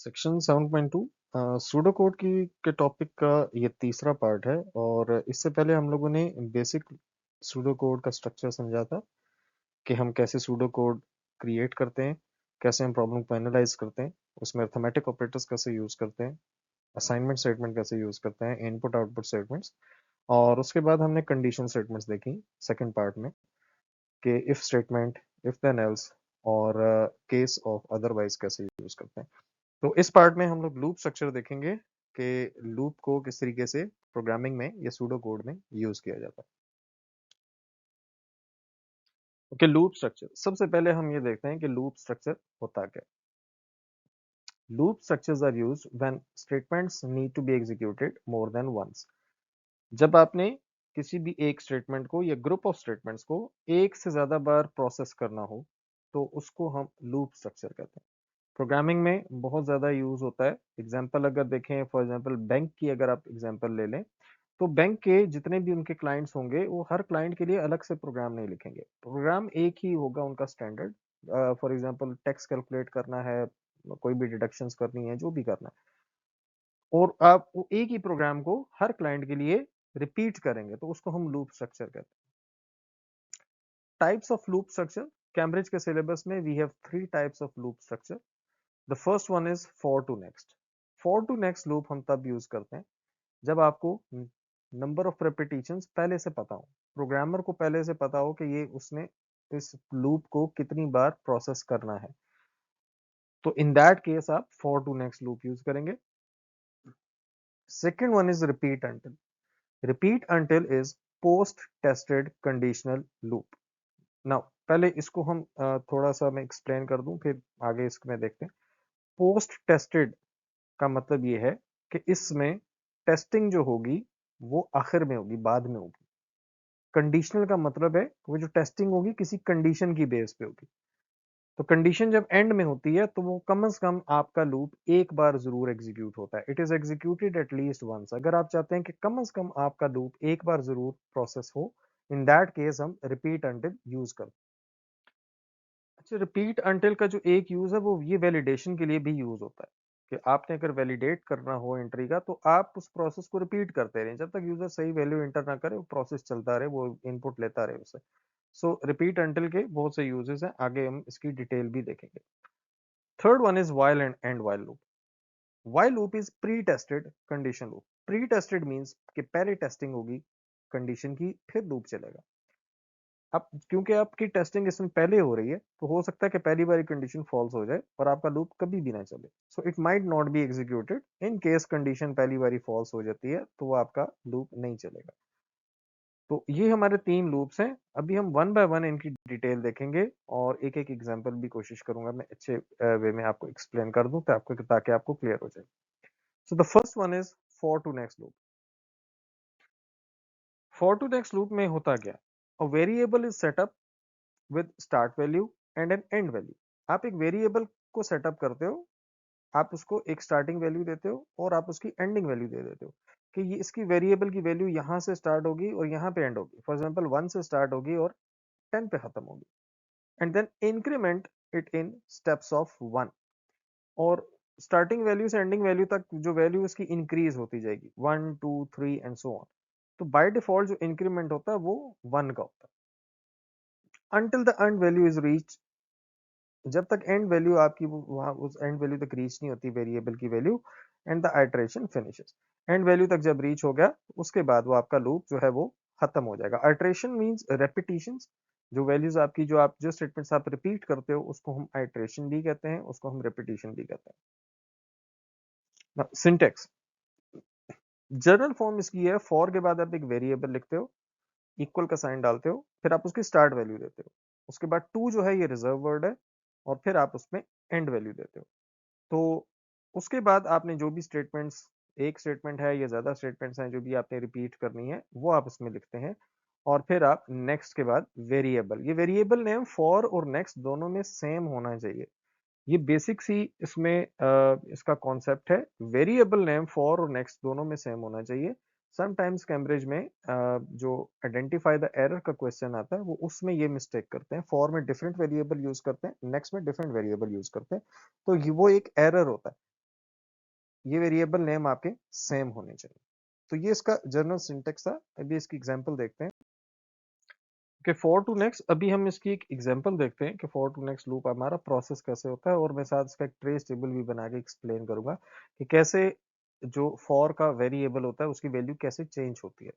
Section 7.2 pseudo code की के topic का ये तीसरा पार्ट है और इससे पहले हम लोगों ने बेसिक सूडो कोड का स्ट्रक्चर समझा था कि हम कैसे सूडो कोड क्रिएट करते हैं, कैसे हम प्रॉब्लम को एनालाइज करते हैं, उसमें अर्थमेटिक ऑपरेटर्स कैसे यूज करते हैं, असाइनमेंट स्टेटमेंट कैसे यूज करते हैं, इनपुट आउटपुट स्टेटमेंट्स। और उसके बाद हमने कंडीशन स्टेटमेंट्स देखी सेकंड पार्ट में कि if statement, if then else और केस ऑफ अदरवाइज कैसे यूज करते हैं। तो इस पार्ट में हम लोग लूप स्ट्रक्चर देखेंगे कि लूप को किस तरीके से प्रोग्रामिंग में या सूडो कोड में यूज किया जाता है। ओके, लूप स्ट्रक्चर सबसे पहले हम ये देखते हैं कि लूप स्ट्रक्चर होता क्या है। Loop structures are used when statements need to be executed more than once. जब आपने किसी भी एक स्टेटमेंट को या ग्रुप ऑफ स्टेटमेंट्स को एक से ज्यादा बार प्रोसेस करना हो तो उसको हम लूप स्ट्रक्चर कहते हैं। प्रोग्रामिंग में बहुत ज़्यादा यूज़ होता है। एग्जाम्पल अगर देखें, फॉर एग्जाम्पल बैंक की अगर आप एग्जाम्पल ले लें, तो बैंक के जितने भी उनके क्लाइंट्स होंगे वो हर क्लाइंट के लिए अलग से प्रोग्राम नहीं लिखेंगे, प्रोग्राम एक ही होगा उनका standard. For example tax calculate करना है, कोई भी डिडक्शंस करनी है, जो भी करना है, और आप वो एक ही प्रोग्राम को हर क्लाइंट के लिए रिपीट करेंगे तो उसको हम लूप स्ट्रक्चर कहते हैं। Types of loop structure, Cambridge के सिलेबस में we have 3 types of loop structure. The first one is for to next. For to next loop हम तब यूज करते हैं जब आपको नंबर ऑफ रेपिटेशंस पहले से पता हो, प्रोग्रामर को पहले से पता हो कि ये उसने इस लूप को कितनी बार प्रोसेस करना है, तो इन दैट केस आप for to next loop use करेंगे। Second one is repeat until. Repeat until is post tested conditional loop. Now पहले इसको हम थोड़ा सा मैं एक्सप्लेन कर दूं, फिर आगे इसमें देखते हैं। पोस्ट टेस्टेड का मतलब ये है कि इसमें टेस्टिंग जो होगी वो आखिर में होगी, बाद में होगी। कंडीशनल का मतलब है वो जो टेस्टिंग होगी किसी कंडीशन की बेस पे होगी। तो कंडीशन जब एंड में होती है तो वो कम से कम आपका लूप एक बार जरूर एग्जीक्यूट होता है। It is executed at least once. अगर आप चाहते हैं कि कम से कम आपका लूप एक बार जरूर प्रोसेस हो, इन दैट केस हम रिपीट अंटिल यूज करते हैं। अच्छा, रिपीट अंटिल का जो एक यूज है वो ये वैलिडेशन के लिए भी यूज होता है कि आपने अगर वैलिडेट करना हो एंट्री का तो आप उस प्रोसेस को रिपीट करते रहें जब तक यूजर सही वैल्यू एंटर ना करे, वो प्रोसेस चलता रहे, वो इनपुट लेता रहे उसे। सो रिपीट अंटिल के बहुत से यूजेस हैं, आगे हम इसकी डिटेल भी देखेंगे। Third one is while and while loop. While loop is pre tested condition loop. Pre tested means कि पहले टेस्टिंग होगी कंडीशन की, फिर लूप चलेगा। अब क्योंकि आपकी टेस्टिंग इसमें पहले हो रही है तो हो सकता है कि पहली बारी कंडीशन फॉल्स हो जाए और आपका लूप कभी भी ना चले। So it might not be executed in case condition पहली बारी फॉल्स हो जाती है तो वो आपका लूप नहीं चलेगा। तो ये हमारे 3 लूप्स हैं। अभी हम वन बाय वन इनकी डिटेल देखेंगे और एक एक एग्जांपल भी कोशिश करूंगा मैं अच्छे वे में आपको एक्सप्लेन कर दूं ताकि आपको क्लियर हो जाए। So the first one is for to next loop. For to next loop में होता क्या, a variable is setup with start value and an end value. आप एक वेरिएबल को सेटअप करते हो, आप उसको एक स्टार्टिंग वैल्यू देते हो और आप उसकी एंडिंग वैल्यू दे देते हो कि ये इसकी वेरिएबल की वैल्यू यहाँ से स्टार्ट होगी और यहाँ पे एंड होगी। फॉर एग्जांपल 1 से स्टार्ट होगी और 10 पे खत्म होगी, and then increment it in steps of 1। और स्टार्टिंग वैल्यू से एंडिंग वैल्यू तक जो वैल्यू इसकी इंक्रीज होती जाएगी, 1 2 3 एंड सो ऑन। तो बाय डिफॉल्ट जो इंक्रीमेंट होता है वो 1 का होता है until the end value is reached. जब तक एंड वैल्यू आपकी वहां उस एंड वैल्यू तक रीच नहीं होती वेरिएबल की value, and the iteration finishes. And value तक जब रीच हो गया उसके बाद वो आपका लूप जो है वो खत्म हो जाएगा। Iteration means repetitions. जो वैल्यूज आपकी जो स्टेटमेंट्स आप रिपीट करते हो उसको हम आइटरेशन भी कहते हैं, उसको हम रेपिटेशन भी कहते हैं। सिंटेक्स, जनरल फॉर्म इसकी है, फॉर के बाद आप एक वेरिएबल लिखते हो, इक्वल का साइन डालते हो, फिर आप उसकी स्टार्ट वैल्यू देते हो, उसके बाद टू जो है ये रिजर्व वर्ड है, और फिर आप उसमें एंड वैल्यू देते हो। तो उसके बाद आपने जो भी स्टेटमेंट्स, एक स्टेटमेंट है या ज्यादा स्टेटमेंट्स हैं जो भी आपने रिपीट करनी है वो आप उसमें लिखते हैं, और फिर आप नेक्स्ट के बाद वेरिएबल। ये वेरिएबल नेम फॉर और नेक्स्ट दोनों में सेम होना चाहिए। ये बेसिक सी इसमें इसका कॉन्सेप्ट है। वेरिएबल नेम फॉर और नेक्स्ट दोनों में सेम होना चाहिए। समटाइम्स कैम्ब्रिज में जो आइडेंटिफाई द एरर का क्वेश्चन आता है वो उसमें ये मिस्टेक करते हैं, फॉर में डिफरेंट वेरिएबल यूज करते हैं, नेक्स्ट में डिफरेंट वेरिएबल यूज करते हैं, तो वो एक एरर होता है। ये वेरिएबल नेम आपके सेम होने चाहिए। तो ये इसका जनरल सिंटेक्स था। अभी इसकी एग्जांपल देखते हैं कि फॉर टू नेक्स्ट, अभी हम इसकी एक एग्जांपल देखते हैं कि फॉर टू नेक्स्ट लूप हमारा प्रोसेस कैसे होता है, और मैं साथ इसका एक ट्रेस टेबल भी बना के एक्सप्लेन करूंगा कि कैसे जो फॉर का वेरिएबल होता है उसकी वैल्यू कैसे चेंज होती है।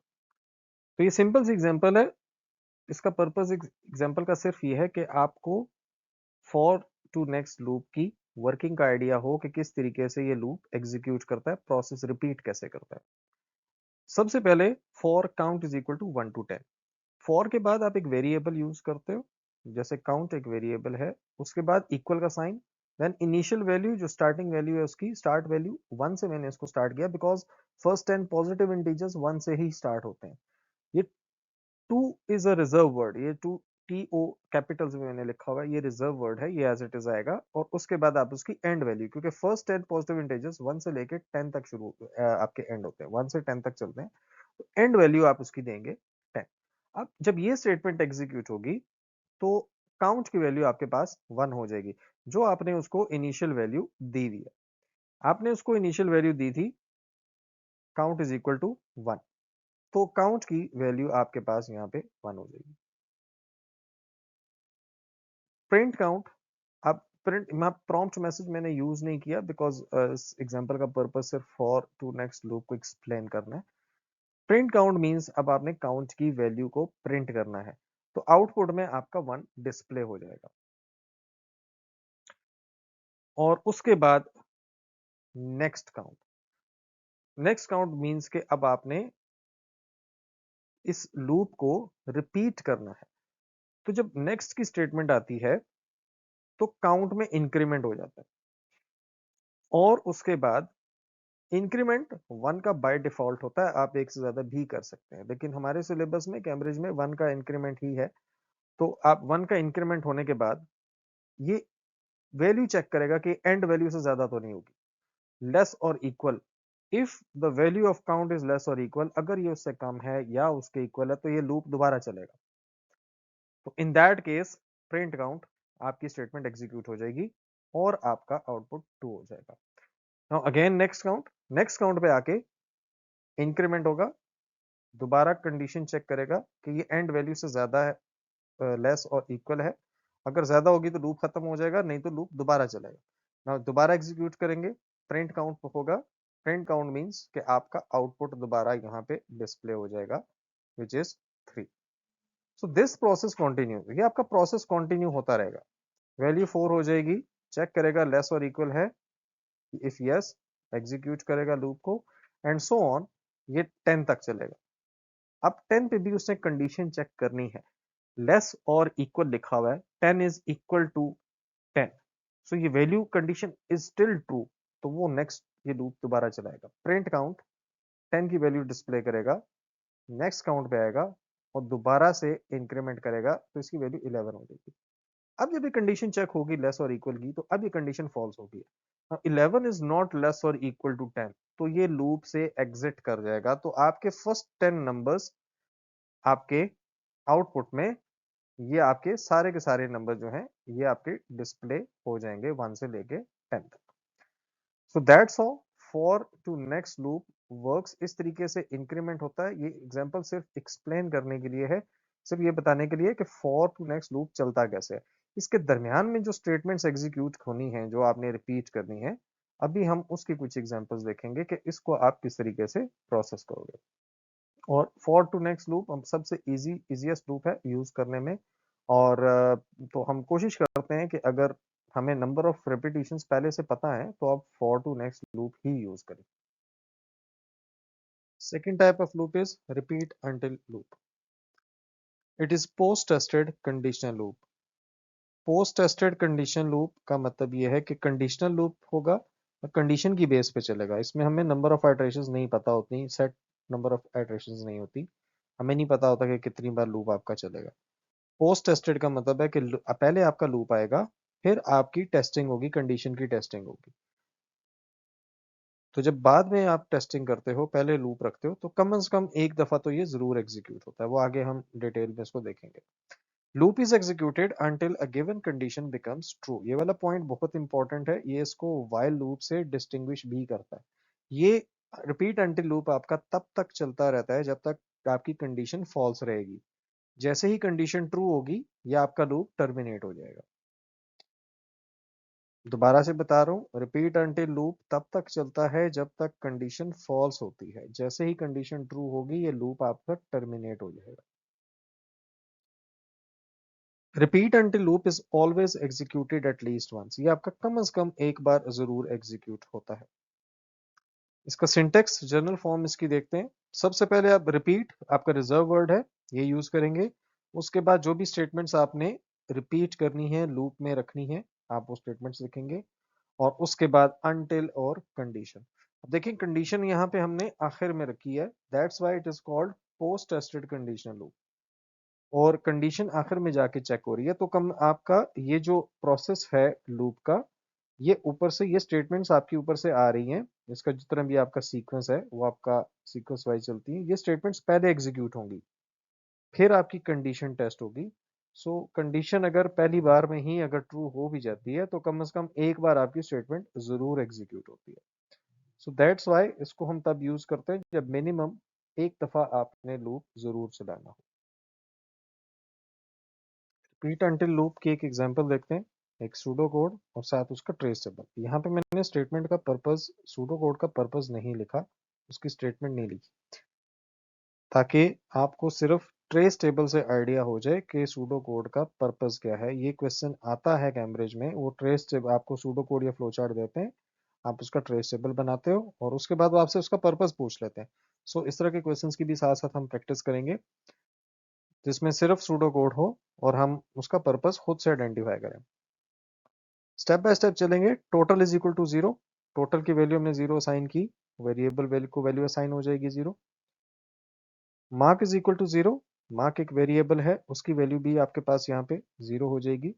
तो ये सिंपल सी एग्जांपल है। इसका पर्पस एग्जांपल का सिर्फ ये है कि आपको फॉर टू नेक्स्ट लूप की वर्किंग का आइडिया हो कि किस तरीके से ये लूप एग्जीक्यूट करता है, प्रोसेस रिपीट कैसे करता है। सबसे पहले for count is equal to 1 to 10। For के बाद आप एक वेरिएबल यूज करते हो, जैसे काउंट एक वेरिएबल है, उसके बाद इक्वल का साइन, देन इनिशियल वैल्यू जो स्टार्टिंग वैल्यू है उसकी स्टार्ट वैल्यू 1 से मैंने इसको स्टार्ट किया बिकॉज फर्स्ट 10 पॉजिटिव इंटीजर्स 1 से ही स्टार्ट होते हैं। ये two is a reserve word, ये टू टी ओ कैपिटल्स में मैंने लिखा हुआ है, ये रिजर्व वर्ड है, ये एज इट इज आएगा। और उसके बाद आप उसकी एंड वैल्यू, क्योंकि फर्स्ट 10 पॉजिटिव इंटीजर्स 1 से लेके 10 तक शुरू आपके एंड होते हैं, 1 से 10 तक चलते हैं, तो एंड वैल्यू आप उसकी देंगे 10। अब जब ये स्टेटमेंट एग्जीक्यूट होगी तो काउंट की वैल्यू आपके पास 1 हो जाएगी, जो आपने उसको इनिशियल वैल्यू दी हुई है। आपने उसको इनिशियल वैल्यू दी थी काउंट इज इक्वल टू 1, तो काउंट की वैल्यू आपके पास यहाँ पे 1 हो जाएगी। प्रिंट काउंट, अब प्रिंट प्रॉम्प्ट मैसेज मैंने यूज नहीं किया बिकॉज इस एग्जांपल का पर्पस सिर्फ फॉर टू नेक्स्ट लूप को एक्सप्लेन करना है। प्रिंट काउंट मींस अब आपने काउंट की वैल्यू को प्रिंट करना है, तो आउटपुट में आपका 1 डिस्प्ले हो जाएगा। और उसके बाद next count, next count means के अब आपने इस लूप को रिपीट करना है। तो जब नेक्स्ट की स्टेटमेंट आती है तो काउंट में इंक्रीमेंट हो जाता है, और उसके बाद इंक्रीमेंट 1 का बाय डिफॉल्ट होता है, आप एक से ज्यादा भी कर सकते हैं, लेकिन हमारे सिलेबस में कैम्ब्रिज में 1 का इंक्रीमेंट ही है। तो आप 1 का इंक्रीमेंट होने के बाद ये वैल्यू चेक करेगा कि एंड वैल्यू से ज्यादा तो नहीं होगी, लेस और equal. If the value of count is less और इक्वल, अगर ये उससे कम है या उसके इक्वल है तो ये लूप दोबारा चलेगा। तो in that case print count आपकी स्टेटमेंट एग्जीक्यूट हो जाएगी और आपका आउटपुट 2 हो जाएगा। नाउ अगेन नेक्स्ट काउंट पे आके इंक्रीमेंट होगा, दोबारा कंडीशन चेक करेगा कि ये एंड वैल्यू से ज्यादा है, लेस और इक्वल है। अगर ज्यादा होगी तो लूप खत्म हो जाएगा, नहीं तो लूप दोबारा चलेगा। नाउ दोबारा एग्जीक्यूट करेंगे, प्रिंट काउंट होगा। प्रिंट काउंट मींस कि आपका आउटपुट दोबारा यहाँ पे डिस्प्ले हो जाएगा which is 3। So this process continue, ये आपका प्रोसेस कंटिन्यू होता रहेगा। वैल्यू 4 हो जाएगी, चेक करेगा लेस और इक्वल है, इफ यस एग्जीक्यूट करेगा लूप को, एंड सो ऑन, ये 10 तक चलेगा। अब 10 पे भी उसने कंडीशन चेक करनी है, लेस और इक्वल लिखा हुआ है, 10 इज इक्वल टू 10, सो ये value condition is still true, तो वो नेक्स्ट ये लूप दोबारा चलाएगा। प्रिंट काउंट 10 की वैल्यू डिस्प्ले करेगा, नेक्स्ट काउंट पे आएगा और दोबारा से इंक्रीमेंट करेगा, तो इसकी वैल्यू 11 हो जाएगी। अब जब ये कंडीशन चेक होगी लेस और इक्वल की, तो अब ये कंडीशन फॉल्स होगी। 11 इज नॉट लेस और इक्वल टू 10, तो ये लूप से एग्जिट कर जाएगा। तो आपके फर्स्ट 10 नंबर्स आपके आउटपुट में, ये आपके सारे के सारे नंबर जो हैं ये आपके डिस्प्ले हो जाएंगे 1 से लेके 10 तक। So that's all for to next loop works. इस तरीके से इंक्रीमेंट होता है। ये एग्जांपल सिर्फ एक्सप्लेन करने के लिए है, सिर्फ ये बताने के लिए कि फॉर टू नेक्स्ट लूप चलता कैसे है। इसके दरमियान में जो स्टेटमेंट्स एग्जीक्यूट होनी है, जो आपने रिपीट करनी है, अभी हम उसकी कुछ एग्जांपल्स देखेंगे कि इसको आप किस तरीके से प्रोसेस करोगे। और फॉर टू नेक्स्ट लूप हम सबसे इजीएस्ट लूप है यूज करने में। और तो हम कोशिश करते हैं कि अगर हमें नंबर ऑफ रिपीटिशंस पहले से पता है तो आप फॉर टू नेक्स्ट लूप ही यूज करें। Second type of loop is repeat until loop. It is post tested conditional loop. Post tested conditional loop का मतलब यह है कि कंडीशनल लूप होगा, कंडीशन की बेस पे चलेगा। इसमें हमें नंबर ऑफ आइटरेशंस नहीं पता होती, सेट नंबर ऑफ आइटरेशंस नहीं होती, हमें नहीं पता होता कि कितनी बार लूप आपका चलेगा। पोस्ट टेस्टेड का मतलब है कि पहले आपका लूप आएगा, फिर आपकी टेस्टिंग होगी, कंडीशन की टेस्टिंग होगी। तो जब बाद में आप टेस्टिंग करते हो, पहले लूप रखते हो, तो कम से कम एक दफा तो ये जरूर एग्जीक्यूट होता है, वो आगे हम डिटेल में इसको देखेंगे। Loop is executed until a given condition becomes true. ये वाला पॉइंट बहुत इंपॉर्टेंट है, ये इसको व्हाइल लूप से डिस्टिंग्विश भी करता है। ये रिपीट अंटिल लूप आपका तब तक चलता रहता है जब तक आपकी कंडीशन फॉल्स रहेगी। जैसे ही कंडीशन ट्रू होगी, ये आपका लूप टर्मिनेट हो जाएगा। दोबारा से बता रहा हूँ, रिपीट अंटिल लूप तब तक चलता है जब तक कंडीशन फॉल्स होती है। जैसे ही कंडीशन ट्रू होगी, ये लूप आपका टर्मिनेट हो जाएगा। Repeat until loop is always executed at least once. ये आपका कम से कम एक बार जरूर एग्जीक्यूट होता है। इसका सिंटेक्स जनरल फॉर्म इसकी देखते हैं। सबसे पहले आप रिपीट, आपका रिजर्व वर्ड है, ये यूज करेंगे। उसके बाद जो भी स्टेटमेंट्स आपने रिपीट करनी है, लूप में रखनी है, आप वो स्टेटमेंट्स लिखेंगे। और उसके बाद अनटिल और कंडीशन। अब देखिए, कंडीशन यहाँ पे हमने आखिर में रखी है, that's why it is called post tested conditional loop. और कंडीशन आखिर में जाके चेक हो रही है, तो कम आपका ये जो प्रोसेस है लूप का, ये ऊपर से ये स्टेटमेंट्स आपकी ऊपर से आ रही हैं। इसका जितना भी आपका सीक्वेंस है वो आपका सीक्वेंस वाइज चलती है। ये स्टेटमेंट्स पहले एग्जीक्यूट होंगी, फिर आपकी कंडीशन टेस्ट होगी। सो कंडीशन अगर पहली बार में ही अगर ट्रू हो भी जाती है, तो कम से कम एक बार आपकी स्टेटमेंट जरूर एग्जीक्यूट होती है। सो दैट्स वाई इसको हम तब यूज करते हैं जब मिनिमम एक दफा आपने लूप जरूर चलाना हो। रिपीट अंटिल लूप की एक एग्जांपल देखते हैं, एक सूडो कोड और साथ उसका ट्रेस टेबल। यहाँ पे मैंने स्टेटमेंट का पर्पस, सूडो कोड का पर्पस नहीं लिखा, उसकी स्टेटमेंट नहीं लिखी, ताकि आपको सिर्फ ट्रेस टेबल से आइडिया हो जाए कि सूडो कोड का पर्पस क्या है। ये क्वेश्चन आता है कैम्ब्रिज में, वो ट्रेस टेबल आपको सूडो कोड या फ्लो चार्ट देते हैं, आप उसका ट्रेस टेबल बनाते हो और उसके बाद वो आपसे उसका पर्पस पूछ लेते हैं। सो इस तरह के क्वेश्चंस की भी साथ साथ हम प्रैक्टिस करेंगे, जिसमें सिर्फ सूडो कोड हो और हम उसका पर्पस खुद से आइडेंटिफाई करें। स्टेप बाय स्टेप चलेंगे। Total is equal to zero, total की वैल्यू हमने जीरो असाइन की, वेरिएबल वैल्यू को वैल्यू असाइन हो जाएगी zero. Mark is equal to zero, mark एक वेरिएबल है, उसकी वैल्यू भी आपके पास यहाँ पे जीरो हो जाएगी।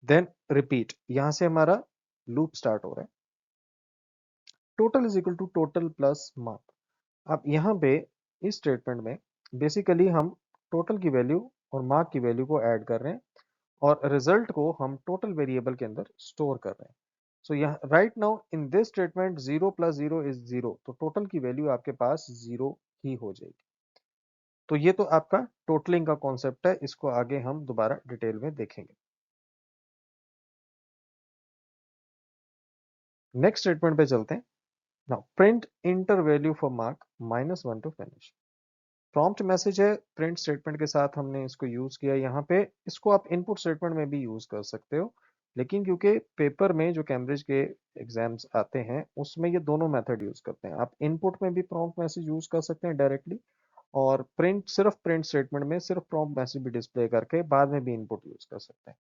देन रिपीट, यहां से हमारा लूप स्टार्ट हो रहा है। Total is equal to total plus mark. अब यहाँ पे इस स्टेटमेंट में बेसिकली हम टोटल की वैल्यू और मार्क की वैल्यू को ऐड कर रहे हैं और रिजल्ट को हम टोटल वेरिएबल के अंदर स्टोर कर रहे हैं। सो यहाँ right now in this statement zero plus zero is zero, तो टोटल की वैल्यू आपके पास जीरो ही हो जाएगी। तो ये तो आपका टोटलिंग का कॉन्सेप्ट है, इसको आगे हम दोबारा डिटेल में देखेंगे। नेक्स्ट स्टेटमेंट पे चलते हैं। Now print enter value for mark -1 to finish. Prompt message है, प्रिंट स्टेटमेंट के साथ हमने इसको यूज किया यहाँ पे। इसको आप इनपुट स्टेटमेंट में भी यूज कर सकते हो, लेकिन क्योंकि पेपर में जो कैम्ब्रिज के एग्जाम्स आते हैं उसमें ये दोनों मेथड यूज करते हैं। आप इनपुट में भी प्रॉम्प्ट मैसेज यूज कर सकते हैं डायरेक्टली, और प्रिंट सिर्फ प्रिंट स्टेटमेंट में सिर्फ प्रॉम्प्ट मैसेज भी डिस्प्ले करके बाद में भी इनपुट यूज कर सकते हैं।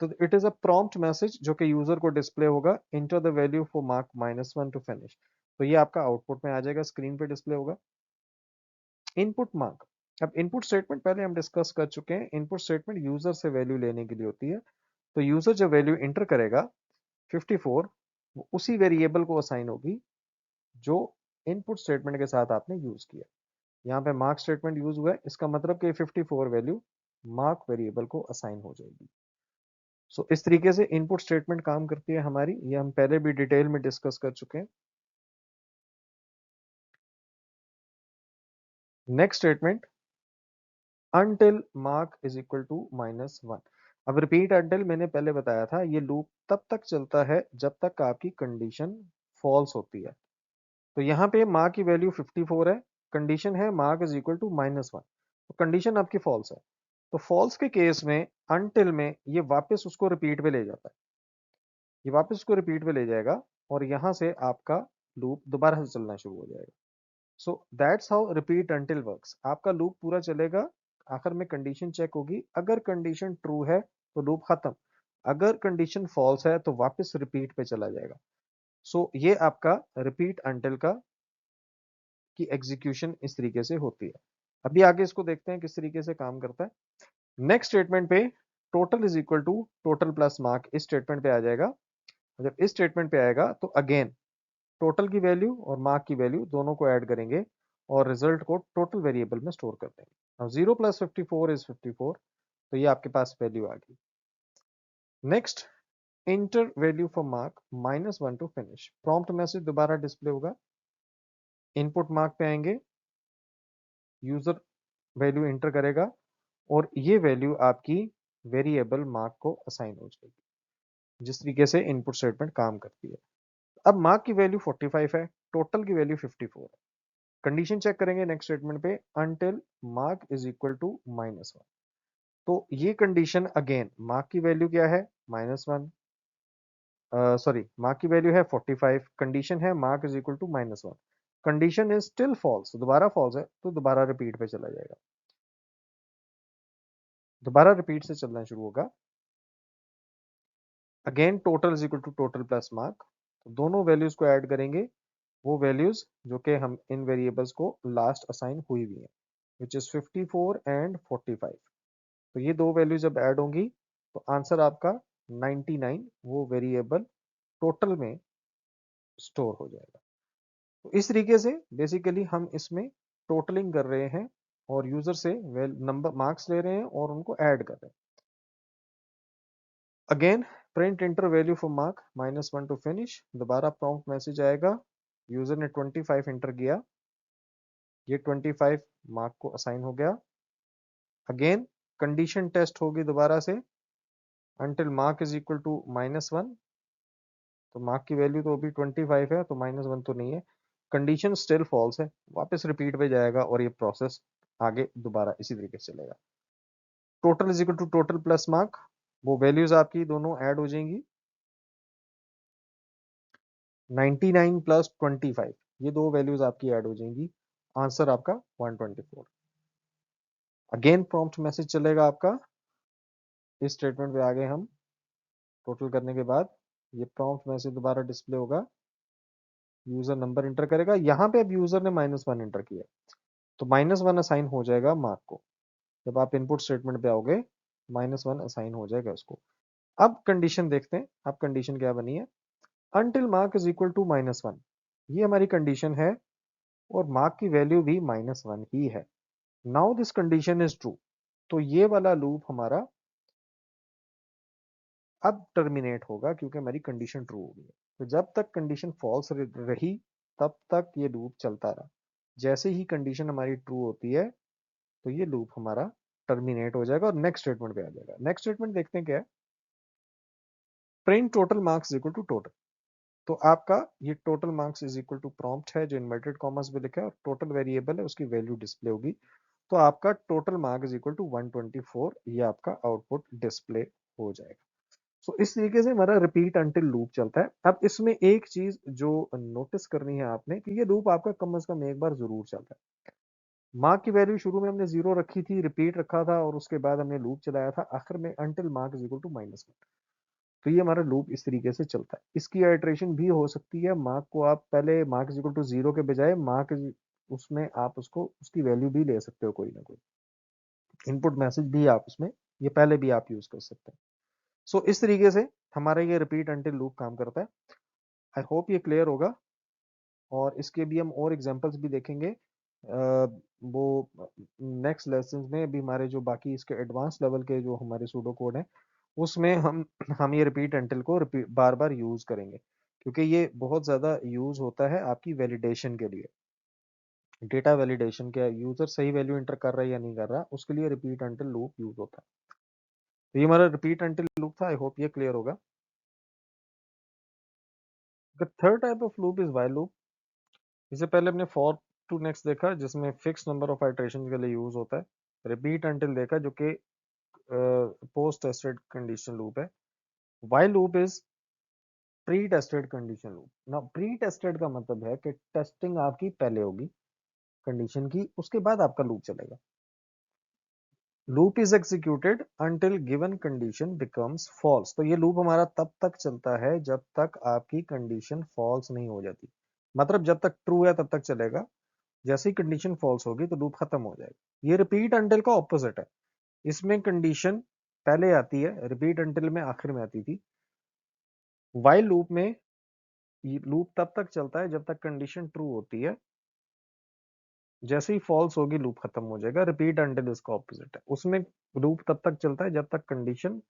तो it is a prompt message जो कि यूजर को डिस्प्ले होगा, enter the value for mark -1 to finish. तो ये आपका आउटपुट में आ जाएगा, स्क्रीन पे डिस्प्ले होगा। इनपुट मार्क, अब इनपुट स्टेटमेंट पहले हम डिस्कस कर चुके हैं। इनपुट स्टेटमेंट यूजर से वैल्यू लेने के लिए होती है। तो यूजर जब वैल्यू इंटर करेगा 54, वो उसी वेरिएबल को असाइन होगी जो इनपुट स्टेटमेंट के साथ आपने यूज किया। यहाँ पे मार्क स्टेटमेंट यूज हुआ है, इसका मतलब कि 54 वैल्यू मार्क वेरिएबल को असाइन हो जाएगी। सो इस तरीके से इनपुट स्टेटमेंट काम करती है हमारी, ये हम पहले भी डिटेल में डिस्कस कर चुके हैं। Next statement, until mark is equal to -1। अब रिपीट until मैंने पहले बताया था, ये लूप तब तक चलता है जब तक आपकी कंडीशन फॉल्स होती है। तो यहाँ पे मार्क की वैल्यू 54 है, कंडीशन है मार्क इज इक्वल टू -1, तो कंडीशन आपकी फॉल्स है। तो फॉल्स के केस में until में ये वापस उसको रिपीट पे ले जाता है, ये वापस उसको रिपीट पे ले जाएगा और यहाँ से आपका लूप दोबारा से चलना शुरू हो जाएगा। So that's how repeat until works. आपका लूप पूरा चलेगा, आखिर में कंडीशन चेक होगी, अगर कंडीशन ट्रू है तो लूप खत्म, अगर कंडीशन फॉल्स है तो वापस रिपीट पे चला जाएगा। सो ये आपका रिपीट अंटिल का की एग्जीक्यूशन इस तरीके से होती है। अभी आगे इसको देखते हैं किस तरीके से काम करता है। नेक्स्ट स्टेटमेंट पे total is equal to total plus mark इस स्टेटमेंट पे आ जाएगा। जब इस स्टेटमेंट पे आएगा तो अगेन टोटल की वैल्यू और मार्क की वैल्यू दोनों को ऐड करेंगे और रिजल्ट को टोटल वेरिएबल में स्टोर कर देंगे। अब 0 प्लस 54 इज 54, तो ये आपके पास वैल्यू आ गई। Next enter value for mark -1 to finish. Prompt message दोबारा डिस्प्ले होगा, इनपुट मार्क पे आएंगे, यूजर वैल्यू इंटर करेगा और ये वैल्यू आपकी वेरिएबल मार्क को असाइन हो जाएगी। जिस तरीके से इनपुट स्टेटमेंट काम करती है। अब मार्क की वैल्यू 45 है, टोटल की वैल्यू 54 है। कंडीशन चेक करेंगे नेक्स्ट स्टेटमेंट पे, until mark is equal to -1। तो ये कंडीशन अगेन, मार्क की वैल्यू क्या है -1, सॉरी मार्क की वैल्यू है 45, कंडीशन है mark is equal to -1, condition is still false, दोबारा फॉल्स है तो दोबारा रिपीट पे चला जाएगा, दोबारा रिपीट से चलना शुरू होगा। Again total is equal to total plus mark, तो दोनों वैल्यूज को ऐड करेंगे, वो वैल्यूज जो कि हम इन वेरिएबल्स को लास्ट असाइन हुई हुई है, विच इज 54 एंड 45। तो ये दो वैल्यूज जब ऐड होंगी तो आंसर आपका 99 वो वेरिएबल टोटल में स्टोर हो जाएगा। तो इस तरीके से बेसिकली हम इसमें टोटलिंग कर रहे हैं और यूजर से नंबर मार्क्स ले रहे हैं और उनको ऐड कर रहे हैं। Again print enter value for mark -1 to finish, दोबारा प्रॉम्प्ट मैसेज आएगा, यूजर ने 25 इंटर किया, ये 25 मार्क को असाइन हो गया। अगेन कंडीशन टेस्ट होगी दोबारा से, until mark is equal to -1, तो मार्क की वैल्यू तो अभी 25 है तो -1 तो नहीं है, कंडीशन स्टिल फॉल्स है, वापस रिपीट पे जाएगा और ये प्रोसेस आगे दोबारा इसी तरीके से चलेगा। Total is equal to total plus mark, वो वैल्यूज आपकी दोनों ऐड हो जाएंगी, 99 प्लस 25, ये दो वैल्यूज आपकी ऐड हो जाएंगी, आंसर आपका 124। अगेन प्रॉम्प्ट मैसेज चलेगा आपका, इस स्टेटमेंट पे आ गए हम, टोटल करने के बाद ये प्रॉम्प्ट मैसेज दोबारा डिस्प्ले होगा, यूजर नंबर इंटर करेगा, यहाँ पे अब यूजर ने -1 इंटर किया तो -1 असाइन हो जाएगा मार्क को, जब आप इनपुट स्टेटमेंट पे आओगे -1 असाइन हो जाएगा उसको। अब कंडीशन देखते हैं, अब कंडीशन क्या बनी है, until mark is equal to -1, ये हमारी कंडीशन है और मार्क की वैल्यू भी -1 ही है। Now this condition is true, तो ये वाला लूप हमारा अब टर्मिनेट होगा क्योंकि हमारी कंडीशन ट्रू हो गई है। तो जब तक कंडीशन फॉल्स रही तब तक ये लूप चलता रहा, जैसे ही कंडीशन हमारी ट्रू होती है तो ये लूप हमारा टर्मिनेट हो जाएगा और नेक्स्ट स्टेटमेंट पे आ जाएगा। नेक्स्ट स्टेटमेंट देखते हैं क्या है, print total marks equal to total. तो आपका ये total marks is equal to prompt है जो इन्वर्टेड कॉमर्स में लिखा है और टोटल वेरिएबल है, उसकी वैल्यू डिस्प्ले होगी, तो आपका total mark is equal to 124, ये आपका आउटपुट डिस्प्ले हो जाएगा। सो इस तरीके से हमारा रिपीट अंटिल लूप चलता है। अब इसमें एक चीज जो नोटिस करनी है आपने कि ये लूप आपका कम से कम एक बार जरूर चलता है। मार्क की वैल्यू शुरू में हमने 0 रखी थी, रिपीट रखा था और उसके बाद हमने लूप चलाया था, आखिर में until mark is equal to -1। तो ये हमारा लूप इस तरीके से चलता है। इसकी आइट्रेशन भी हो सकती है, मार्क को आप पहले मार्क इज इक्वल टू 0 के बजाय मार्क उसमें आप उसको उसकी वैल्यू भी ले सकते हो, कोई ना कोई इनपुट मैसेज भी आप उसमें ये पहले भी आप यूज कर सकते हैं। सो इस तरीके से हमारा ये रिपीट अंटिल लूप काम करता है। आई होप ये क्लियर होगा और इसके भी हम और एग्जांपल्स भी देखेंगे वो नेक्स्ट लेसन में भी, हमारे जो बाकी इसके एडवांस लेवल के जो हमारे सूडो कोड हैं उसमें हम ये रिपीट अंटिल को बार बार यूज करेंगे क्योंकि ये बहुत ज़्यादा यूज होता है आपकी वैलिडेशन के लिए, डेटा वैलिडेशन के, यूजर सही वैल्यू इंटर कर रहा है या नहीं कर रहा, उसके लिए रिपीट अंटिल लूप यूज होता है। तो ये हमारा रिपीट अंटिल लूप था, आई होप ये क्लियर होगा। The third type of loop is while loop. इससे पहले हमने फॉर टू नेक्स्ट देखा जिसमें फिक्स नंबर ऑफ आइटरेशन के लिए यूज होता है, रिपीट अंटिल देखा जो कि पोस्ट टेस्टेड कंडीशन लूप है। While loop is pre tested condition loop. ना प्री टेस्टेड का मतलब है कि टेस्टिंग आपकी पहले होगी कंडीशन की, उसके बाद आपका लूप चलेगा। Loop is executed until given condition becomes false. तो ये लूप हमारा तब तक चलता है जब तक आपकी कंडीशन फॉल्स नहीं हो जाती, मतलब जब तक ट्रू है तब तक चलेगा, जैसे ही कंडीशन फॉल्स होगी तो लूप खत्म हो जाएगा। ये रिपीट अंटिल का ऑपोजिट है, इसमें कंडीशन पहले आती है, रिपीट अंटिल में आखिर में आती थी। व्हाइल लूप में लूप तब तक चलता है जब तक कंडीशन ट्रू होती है, जैसे ही फॉल्स होगी लूप खत्म हो जाएगा। रिपीट अंटिल इसका ऑपोजिट है, उसमें लूप तब तक चलता है जब तक कंडीशन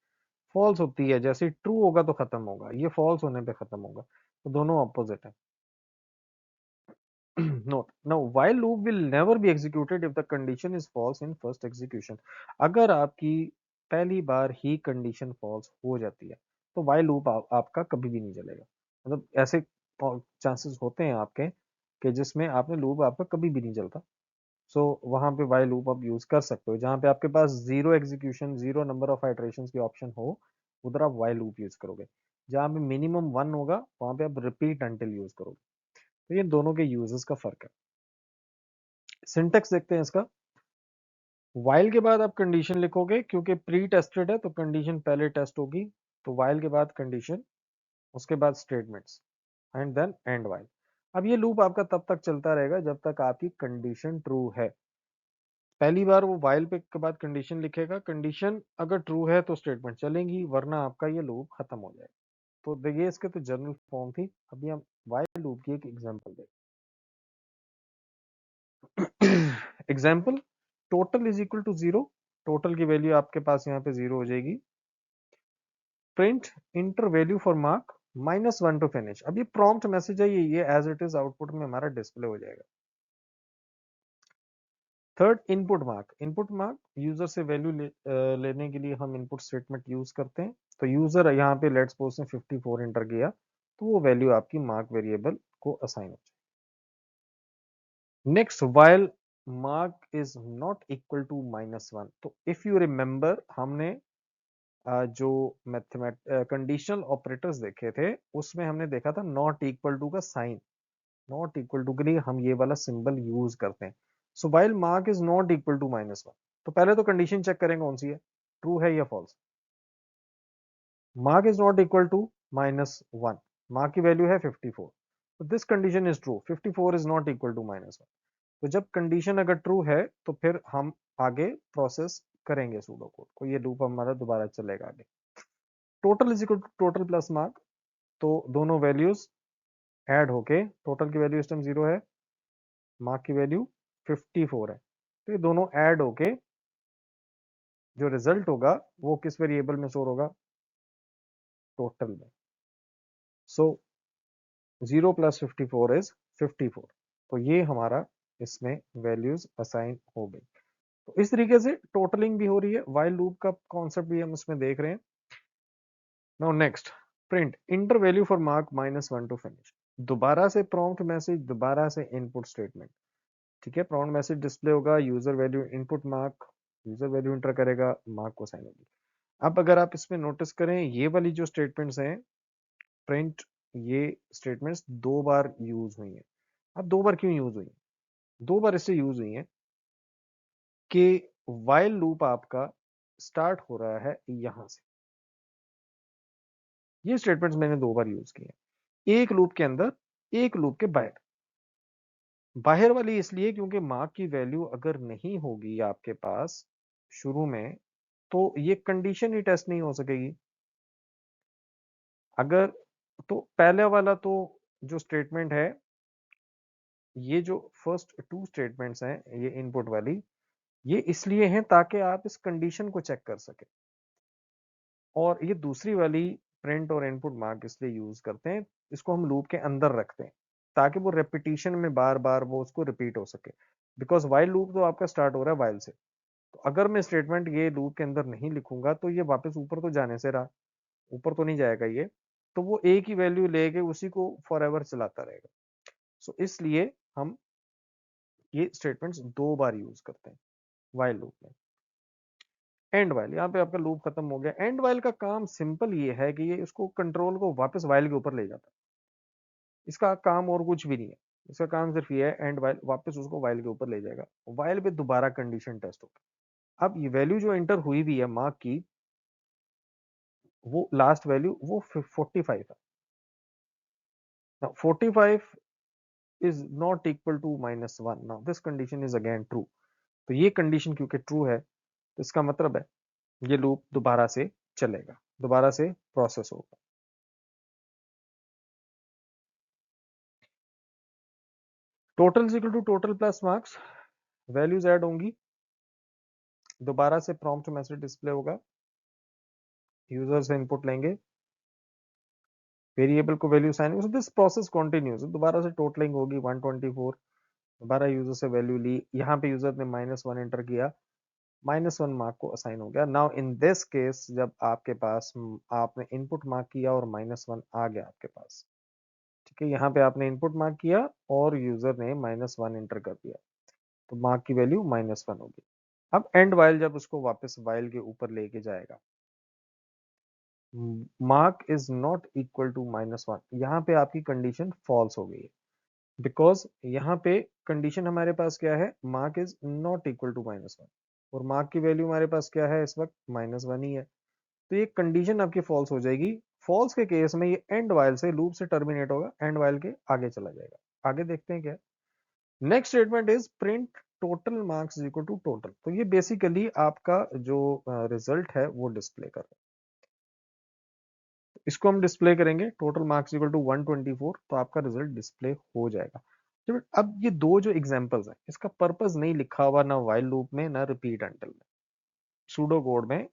फॉल्स होती है, जैसे ट्रू होगा तो खत्म होगा, ये फॉल्स होने पे खत्म होगा, तो दोनों ऑपोजिट है। Note, now while loop will never be executed if the condition is false in first execution. अगर आपकी पहली बार ही कंडीशन फॉल्स हो जाती है तो while loop आपका कभी भी नहीं चलेगा। मतलब ऐसे चांसेस होते हैं आपके कि जिसमें आपने लूप आपका कभी भी नहीं चलता। सो वहां पे while loop आप यूज कर सकते हो, जहां पे आपके पास zero execution, zero number of iterations की ऑप्शन हो, उधर आप while loop यूज करोगे। जहां पे मिनिमम वन होगा वहां पे आप रिपीट अंटिल यूज करोगे। तो ये दोनों के यूजेस का फर्क है। सिंटेक्स देखते हैं इसका। वाइल के बाद आप कंडीशन लिखोगे, क्योंकि प्री टेस्टेड है तो कंडीशन पहले टेस्ट होगी। तो वाइल के बाद कंडीशन, उसके बाद statements, and then end while. अब ये लूप आपका तब तक चलता रहेगा जब तक आपकी कंडीशन ट्रू है। पहली बार वो वाइल पे के बाद कंडीशन लिखेगा, कंडीशन अगर ट्रू है तो स्टेटमेंट चलेंगी, वरना आपका ये लूप खत्म हो जाएगा। तो देखिए इसके तो जनरल फॉर्म थी, अभी हम वाइल लूप की एक एग्जांपल देखते। Example, total is equal to zero. Total की वैल्यू आपके पास यहाँ पे जीरो हो जाएगी। Print enter value for mark -1 to finish. अब ये प्रॉम्प्ट मैसेज है, ये एज इट इज आउटपुट में हमारा डिस्प्ले हो जाएगा। थर्ड, इनपुट मार्क यूजर से वैल्यू लेने के लिए हम इनपुट स्टेटमेंट यूज करते हैं। तो यूजर यहाँ पे लेट्स सपोज ने 54 एंटर किया, तो वो वैल्यू आपकी मार्क वेरिएबल को असाइन हो जाएगी। Next, while mark is not equal to -1। तो इफ यू रिमेंबर, हमने जो मैथमेट कंडीशनल ऑपरेटर्स देखे थे, उसमें हमने देखा था नॉट इक्वल टू का साइन। नॉट इक्वल टू के लिए हम ये वाला सिंबल यूज करते हैं। So while mark is not equal to -1, तो पहले तो कंडीशन चेक करेंगे कौन सी है, ट्रू है या false. Mark is not equal to -1, mark की वैल्यू है 54, तो this condition is true, 54 is not equal to -1। तो जब कंडीशन अगर ट्रू है तो फिर हम आगे प्रोसेस करेंगे सूडो कोड को, ये लूप हमारा दोबारा चलेगा आगे। Total is equal to total plus mark, तो दोनों वैल्यूज ऐड होके टोटल की वैल्यू इस टाइम 0 है, मार्क की वैल्यू 54 है, तो ये दोनों ऐड होके जो रिजल्ट होगा वो किस वेरिएबल में स्टोर होगा, टोटल में। सो 0 + 54 इज 54। तो ये हमारा इसमें वैल्यूज असाइन हो गई। तो इस तरीके से टोटलिंग भी हो रही है, वाइल लूप का कॉन्सेप्ट भी हम इसमें देख रहे हैं। Now next, print enter value for mark -1 to finish. दोबारा से प्रॉम्प्ट मैसेज, दोबारा से इनपुट स्टेटमेंट। ठीक है, प्रॉम्प्ट मैसेज डिस्प्ले होगा, user value input mark, user value inter करेगा, मार्क को साइन होगी। अब अगर आप इसमें नोटिस करें, ये वाली जो स्टेटमेंट्स हैं प्रिंट, ये स्टेटमेंट्स दो बार यूज हुई हैं। अब दो बार क्यों यूज हुई? दो बार इससे यूज हुई हैं कि वाइल लूप आपका स्टार्ट हो रहा है यहां से। ये स्टेटमेंट्स मैंने दो बार यूज किए हैं, एक लूप के अंदर, एक लूप के बाहर। बाहर वाली इसलिए क्योंकि मार्क की वैल्यू अगर नहीं होगी आपके पास शुरू में, तो ये कंडीशन ही टेस्ट नहीं हो सकेगी। अगर, तो पहले वाला तो जो स्टेटमेंट है, ये जो फर्स्ट टू स्टेटमेंट्स हैं, ये इनपुट वाली, ये इसलिए हैं ताकि आप इस कंडीशन को चेक कर सके। और ये दूसरी वाली प्रिंट और इनपुट मार्क इसलिए यूज करते हैं, इसको हम लूप के अंदर रखते हैं ताकि वो रेपिटेशन में बार बार वो उसको रिपीट हो सके। बिकॉज वाइल लूप तो आपका स्टार्ट हो रहा है वाइल से, तो अगर मैं स्टेटमेंट ये लूप के अंदर नहीं लिखूंगा तो ये वापस ऊपर तो जाने से रहा, ऊपर तो नहीं जाएगा ये, तो वो एक ही वैल्यू लेके उसी को फॉर एवर चलाता रहेगा। सो इसलिए हम ये स्टेटमेंट्स दो बार यूज करते हैं वाइल लूप में। एंड वाइल, यहाँ पे आपका लूप खत्म हो गया। एंड वाइल का काम सिंपल ये है कि ये इसको कंट्रोल को वापस वाइल के ऊपर ले जाता है, इसका काम और कुछ भी नहीं है। इसका काम सिर्फ ये है, एंड वाइल वापस उसको वाइल के ऊपर ले जाएगा, वाइल पे दोबारा कंडीशन टेस्ट होगा। अब ये वैल्यू जो एंटर हुई भी है मार्क की, वो लास्ट वैल्यू वो 45 है। Now 45 is not equal to -1, now this condition is again true। तो ये कंडीशन क्योंकि ट्रू है, तो इसका मतलब है ये लूप दोबारा से चलेगा, दोबारा से प्रोसेस होगा। Total is equal to total plus marks, values add होंगी, दोबारा से प्रॉम्प्ट मैसेज डिस्प्ले होगा, यूजर से इनपुट लेंगे, वेरिएबल को value sign, so this process continues, दोबारा से टोटलिंग होगी 124, दोबारा यूजर से वैल्यू ली, यहाँ पे यूजर ने -1 एंटर किया, -1 मार्क को असाइन हो गया। नाउ इन दिस केस जब आपके पास आपने इनपुट मार्क किया और -1 आ गया आपके पास, ठीक है, यहाँ पे आपने इनपुट मार्क किया और यूजर ने -1 एंटर कर दिया, तो मार्क की वैल्यू -1 होगी। अब एंड वाइल जब उसको वापस वाइल के ऊपर लेके जाएगा, mark is not equal to -1, यहाँ पे आपकी कंडीशन फॉल्स हो गई है, बिकॉज यहाँ पे कंडीशन हमारे पास क्या है, mark is not equal to -1 और मार्क की वैल्यू हमारे पास क्या है इस वक्त -1 ही है, तो ये कंडीशन आपकी फॉल्स हो जाएगी। फॉल्स के केस में ये एंड वाइल से लूप से टर्मिनेट होगा, एंड वाइल के आगे चला जाएगा। आगे देखते हैं क्या। Next statement is print total marks equal to total, तो ये बेसिकली आपका जो रिजल्ट है वो डिस्प्ले कर रहा है, इसको हम डिस्प्ले करेंगे टोटल मार्क्स इक्वल टू 124, तो आपका रिजल्ट डिस्प्ले हो जाएगा। अब ये दो जो एग्जांपल्स हैं, इसका पर्पस नहीं लिखा हुआ ना वाइल लूप में ना रिपीट अंटिल में, सूडो कोड में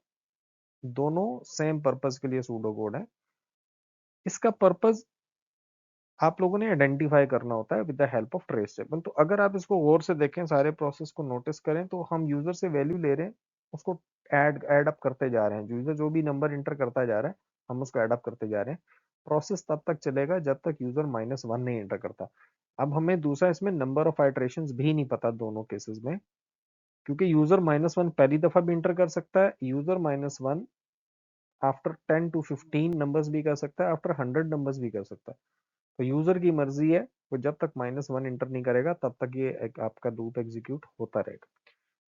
दोनों सेम पर्पस के लिए सूडो कोड है। इसका पर्पस आप लोगों ने आइडेंटिफाई करना होता है with the help of trace table. तो अगर आप इसको गौर से देखें, सारे प्रोसेस को नोटिस करें, तो हम यूजर से वैल्यू ले रहे हैं, उसको ऐड अप करते जा रहे हैं, यूजर जो भी नंबर इंटर करता जा रहा है हम उसको ऐड अप करते जा रहे हैं। प्रोसेस तब तक चलेगा जब तक यूजर -1 नहीं इंटर करता। अब हमें दूसरा इसमें नंबर ऑफ आइटरेशंस भी नहीं पता दोनों केसेस में, क्योंकि यूजर -1 पहली दफा भी इंटर कर सकता है, यूजर -1 आफ्टर 10 to 15 नंबर्स भी कर सकता है, आफ्टर 100 नंबर्स भी कर सकता है। तो यूजर की मर्जी है, वो जब तक -1 इंटर नहीं करेगा तब तक ये आपका लूप एग्जीक्यूट होता रहेगा।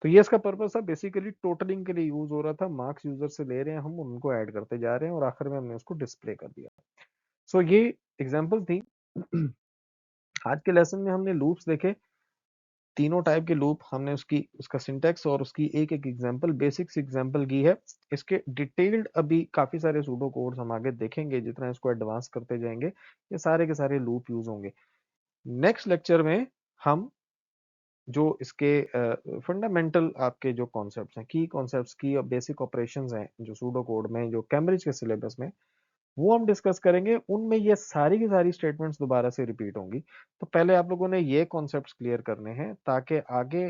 तो ये इसका पर्पस था, बेसिकली टोटलिंग के लिए यूज हो रहा था, मार्क्स यूजर से ले रहे हैं हम, उनको ऐड करते जा रहे हैं और आखिर में हमने उसको डिस्प्ले कर दिया। सो ये एग्जांपल थी। आज के लेसन में हमने लूप्स देखे, तीनों टाइप के लूप हमने उसका सिंटैक्स और उसकी एक एक एग्जांपल, बेसिक्स एग्जांपल की है। इसके डिटेल्ड अभी काफी सारे सूडो कोड्स हम आगे देखेंगे, जितना इसको एडवांस करते जाएंगे ये सारे के सारे लूप यूज होंगे। नेक्स्ट लेक्चर में हम जो इसके फंडामेंटल आपके जो कॉन्सेप्ट्स हैं, की कॉन्सेप्ट्स की और बेसिक ऑपरेशंस हैं जो सूडो कोड में, जो कैम्ब्रिज के सिलेबस में, वो हम डिस्कस करेंगे। उनमें ये सारी की सारी स्टेटमेंट्स दोबारा से रिपीट होंगी। तो पहले आप लोगों ने ये कॉन्सेप्ट्स क्लियर करने हैं ताकि आगे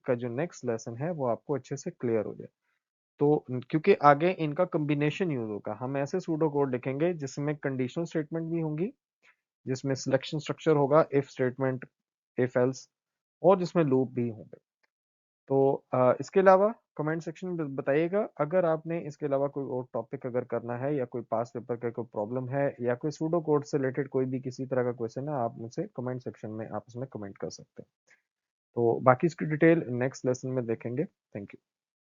का जो नेक्स्ट लेसन है वो आपको अच्छे से क्लियर हो जाए। तो क्योंकि आगे इनका कॉम्बिनेशन यूज होगा, हम ऐसे सूडो कोड लिखेंगे जिसमें कंडीशनल स्टेटमेंट भी होंगी, जिसमें सिलेक्शन स्ट्रक्चर होगा, इफ स्टेटमेंट, इफ एल्स, और जिसमें लूप भी होंगे। तो इसके अलावा कमेंट सेक्शन में बताइएगा अगर आपने इसके अलावा कोई और टॉपिक अगर करना है, या कोई पास पेपर का कोई प्रॉब्लम है, या कोई सूडो कोड से रिलेटेड कोई भी किसी तरह का क्वेश्चन है, आप मुझसे कमेंट सेक्शन में आप उसमें कमेंट कर सकते हैं। तो बाकी इसकी डिटेल नेक्स्ट लेसन में देखेंगे। Thank you.